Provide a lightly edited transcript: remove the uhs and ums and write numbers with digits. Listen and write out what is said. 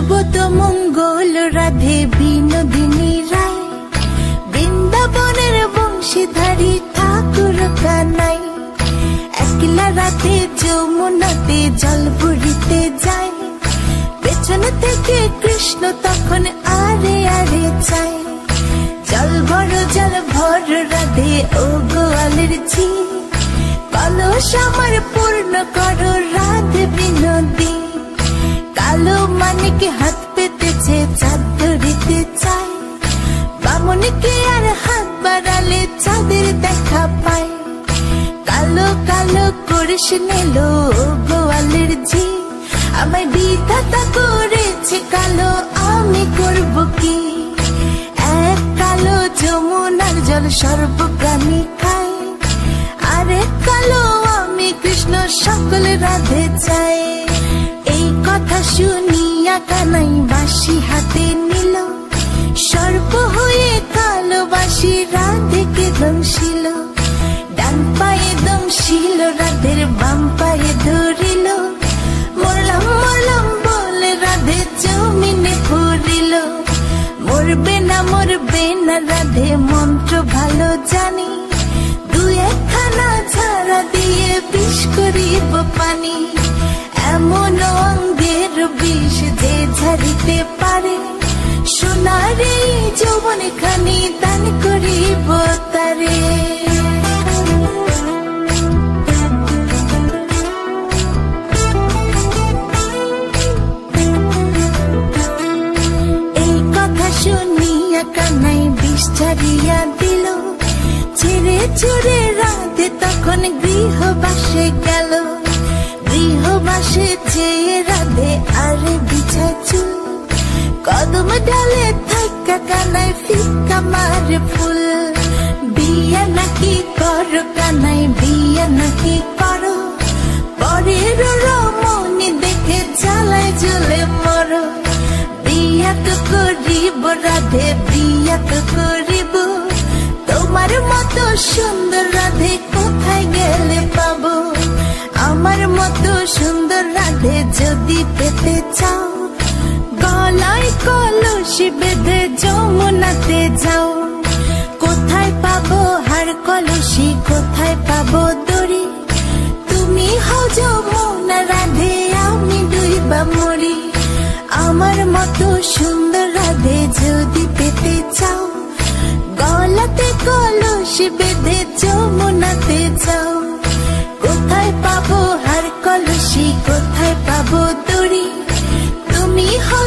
সর্বত মঙ্গল রাধে বিনোদিনী রায়, বৃন্দাবনের বংশীধারী ঠাকুর কানাই। একলা রাতে যমুনাতে জল ভরিতে যায়, পেছন থেকে কৃষ্ণ তখন আরে আরে চায়। জল ভর রাধে ও গোয়ালের ঝি, কলস আমার পূর্ণ করো রাধে বিনোদী। কালো মানিকে হাত পেতেছে চাঁদ ধরিতে চায়, বামনকে আর হাত বাড়ালে চাঁদের দেখা পায়। কালো কালো করিস নিল গোয়ালের ঝি, আমায় বিধাতা করেছে কালো, আমি করব কি? এক কালো যমুনার জল সর্বপ্রাণী খায়, আরে কালো আমি কৃষ্ণ সকল রাধে চাই। এই কথা শুনিয়া কানাই বাঁশি হাতে নিল, সর্প হয়ে কালো বাঁশি রাধেকে দংশিল। ডান পায়ে দংশিল রাধের বাম পায়ে ধরিল, মরলাম মরলাম বলে রাধে জমিনে পড়িল। মরবে না রাধে মন্ত্র ভালো জানি, দু একখানা ঝাড়া দিয়ে বিষ করিব পানি। এমন অঙ্গের বিষ যে ঝাড়িতে পারে, সোনার এই যৌবন খানি দান করিব তারে। এই কথা শুনিয়া কানাই বিষ ছাড়িয়া দিল, ছেড়ে চড়ে রাধে তখন গৃহবাসে গেল। গৃহবাসে যেয়ে রাধে আরে বিছায় চুল, কদম ডালে থাকা কানাই ফিকা মারে ফুল। বিয়া নাকি করো কানাই বিয়া নাকি করো, পরের রমণী দেখে জ্বালায় জ্বলে মরো। বিয়া তো করিব রাধে বিয়া তো করিব, তোমার মতো সুন্দর রাধে কোথায় গেলে পাবো? আমার মতো সুন্দর রাধে যদি পেতে চাও, গলায় কলসি বেঁধে যমুনাতে যাও। কোথায় পাবো হার কলসি, কোথায় পাবো দড়ি? তুমি হও যমুনা রাধে, আমি ডুইবা মরি। আমার মতো সুন্দর রাধে যদি পেতে চাও, গলাতে কলসি বেঁধে যমুনাতে যাও। কোথায় পাবো হার কলসি, কোথায় পাবো দড়ি? তুমি হও